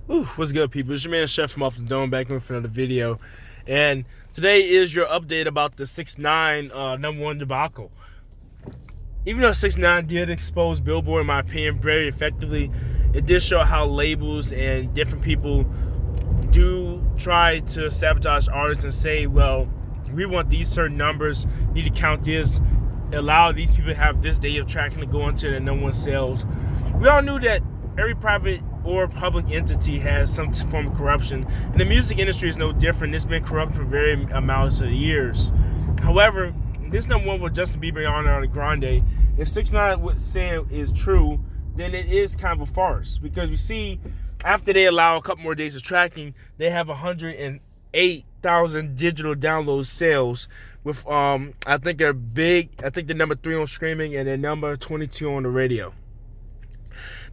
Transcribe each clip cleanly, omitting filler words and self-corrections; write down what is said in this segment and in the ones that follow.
What's good, people? It's your man Chef from Off the Dome back in for another video, and today is your update about the 6ix9ine #1 debacle. Even though 6ix9ine did expose Billboard, in my opinion, very effectively, it did show how labels and different people do try to sabotage artists and say, well, we want these certain numbers, need to count this, allow these people to have this day of tracking to go into their #1 sales. We all knew that every private or public entity has some form of corruption, and the music industry is no different. It's been corrupt for very amounts of years. However, this #1 with Justin Beiber Ariana Grande, if 6ix9ine would say is true, then it is kind of a farce, because we see after they allow a couple more days of tracking, they have 108,000 digital download sales with I think they're number 3 on streaming and they're number 22 on the radio.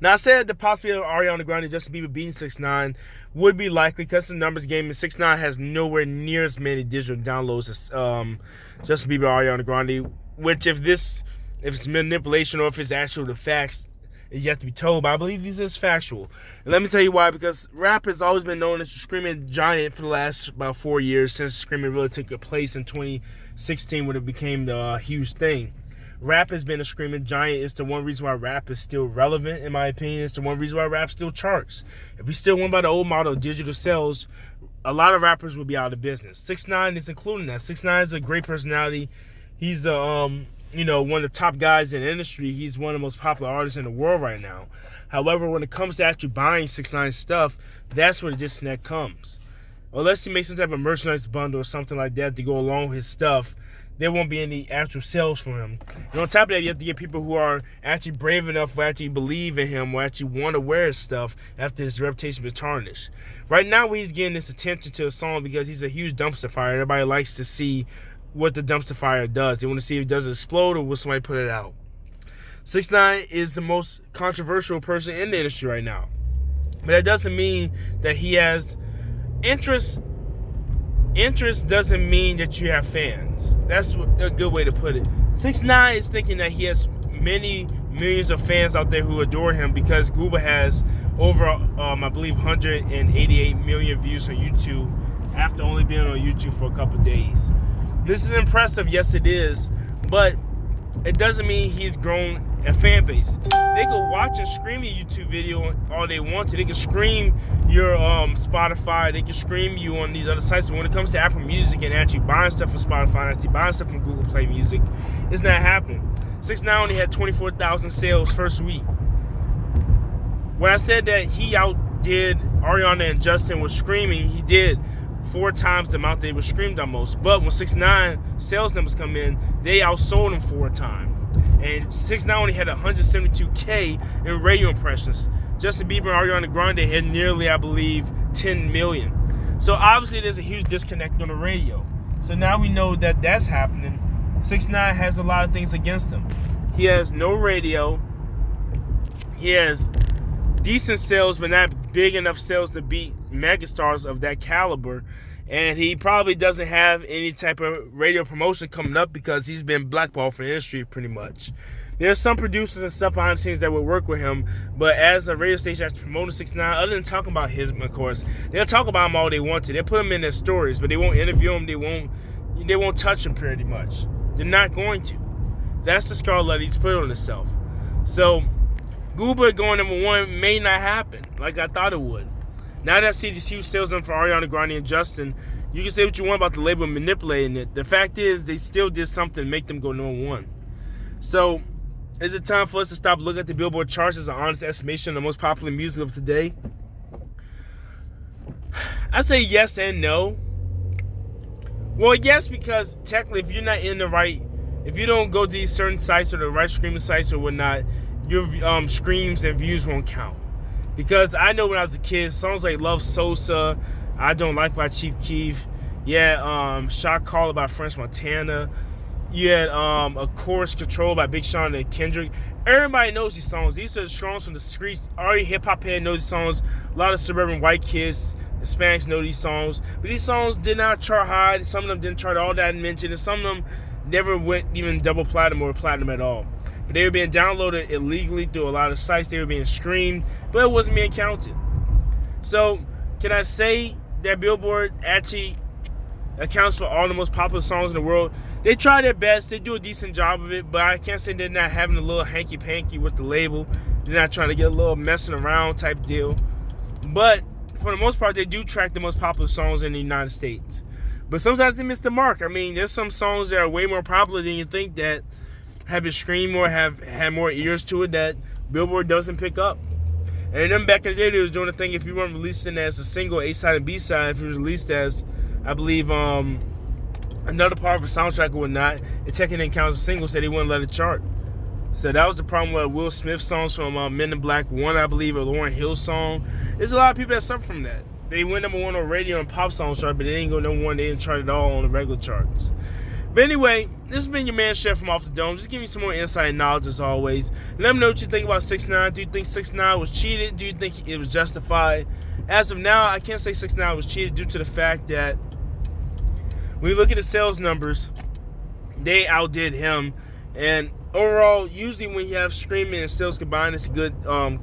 Now, I said the possibility of Ariana Grande and Justin Bieber beating 6ix9ine would be likely because the numbers game, and 6ix9ine has nowhere near as many digital downloads as Justin Bieber Ariana Grande, which if it's manipulation or if it's actual the facts is yet to be told, but I believe this is factual. And let me tell you why, because rap has always been known as a screaming giant for the last about 4 years, since screaming really took place in 2016 when it became the huge thing. Rap has been a screaming giant. It's the one reason why rap is still relevant, in my opinion. It's the one reason why rap still charts. If we still went by the old model of digital sales, a lot of rappers would be out of business. 6ix9ine is including that. 6ix9ine is a great personality. He's the one of the top guys in the industry. He's one of the most popular artists in the world right now. However, when it comes to actually buying 6ix9ine stuff, that's where the disconnect comes. Unless he makes some type of merchandise bundle or something like that to go along with his stuff, there won't be any actual sales from him. And on top of that, you have to get people who are actually brave enough to actually believe in him or actually want to wear his stuff after his reputation was tarnished. Right now, he's getting this attention to a song because he's a huge dumpster fire. Everybody likes to see what the dumpster fire does. They want to see if it does explode or will somebody put it out. 6ix9ine is the most controversial person in the industry right now. But that doesn't mean that he has interest. Interest doesn't mean that you have fans. That's a good way to put it. 6ix9ine is thinking that he has many millions of fans out there who adore him because Gooba has over, I believe, 188 million views on YouTube after only being on YouTube for a couple of days. This is impressive, yes it is, but it doesn't mean he's grown a fan base. They can watch and stream your YouTube video all they want to. They can stream your Spotify. They can stream you on these other sites. But when it comes to Apple Music and actually buying stuff from Spotify and actually buying stuff from Google Play Music, it's not happening. 6ix9ine only had 24,000 sales first week. When I said that he outdid Ariana and Justin with streaming, he did 4 times the amount they were streamed almost. But when 6ix9ine sales numbers come in, they outsold him 4 times. And 6ix9ine only had 172K in radio impressions. Justin Bieber and Ariana Grande had nearly, I believe, 10 million. So obviously there's a huge disconnect on the radio. So now we know that that's happening. 6ix9ine has a lot of things against him. He has no radio. He has decent sales, but not big enough sales to beat megastars of that caliber. And he probably doesn't have any type of radio promotion coming up because he's been blackballed from the industry pretty much. There's some producers and stuff behind the scenes that would work with him, but as a radio station that's promoting 6ix9ine, other than talking about him, of course, they'll talk about him all they want to. They'll put him in their stories, but they won't interview him. They won't touch him pretty much. They're not going to. That's the scarlet he's put on himself. So Gooba going #1 may not happen like I thought it would. Now that I see these huge sales for Ariana Grande and Justin, you can say what you want about the label manipulating it. The fact is, they still did something to make them go #1. So, is it time for us to stop looking at the Billboard charts as an honest estimation of the most popular music of today? I say yes and no. Well, yes, because technically, if you're not in the right, if you don't go to these certain sites or the right streaming sites or whatnot, your streams and views won't count. Because I know when I was a kid, songs like Love Sosa, I Don't Like by Chief Keef, Shot Caller by French Montana, you had A Chorus Control by Big Sean and Kendrick. Everybody knows these songs. These are the songs from the streets. Already hip-hop head knows these songs. A lot of suburban white kids, Hispanics know these songs. But these songs did not chart high. Some of them didn't chart all that I mentioned. And some of them never went even double platinum or platinum at all. But they were being downloaded illegally through a lot of sites. They were being streamed, but it wasn't being counted. So, can I say that Billboard actually accounts for all the most popular songs in the world? They try their best. They do a decent job of it, but I can't say they're not having a little hanky-panky with the label. They're not trying to get a little messing around type deal. But for the most part, they do track the most popular songs in the United States. But sometimes they miss the mark. I mean, there's some songs that are way more popular than you think that have been streamed more, have had more ears to it that Billboard doesn't pick up. And then back in the day, they was doing a thing if you weren't releasing as a single, A-side and B-side, if it was released as, I believe, another part of a soundtrack or whatnot, it technically counts as a single, so they wouldn't let it chart. So that was the problem with Will Smith songs from Men in Black 1, I believe, or Lauryn Hill song. There's a lot of people that suffer from that. They went number 1 on radio and pop song chart, but they didn't go number 1. They didn't chart at all on the regular charts. But anyway, this has been your man Chef from Off the Dome. Just give me some more insight and knowledge as always. Let me know what you think about 6ix9ine. Do you think 6ix9ine was cheated? Do you think it was justified? As of now, I can't say 6ix9ine was cheated due to the fact that when you look at the sales numbers, they outdid him. And overall, usually when you have streaming and sales combined, it's a good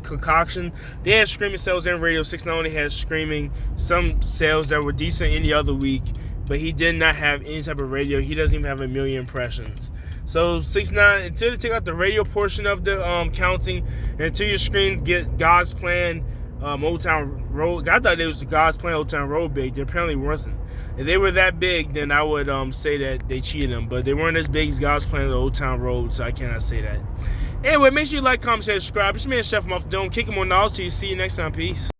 concoction. They had streaming sales and radio. 6ix9ine only had streaming, some sales that were decent any other week, but he did not have any type of radio. He doesn't even have 1 million impressions. So 6ix9ine, until they take out the radio portion of the counting, and until your screen get God's Plan, Old Town Road. I thought it was the God's Plan, Old Town Road big. They apparently wasn't. If they were that big, then I would say that they cheated them. But they weren't as big as God's Plan or Old Town Road, so I cannot say that. Anyway, make sure you like, comment, share, subscribe. It's your man Chef from Off the Dome. Kicking more knowledge till you. See you next time. Peace.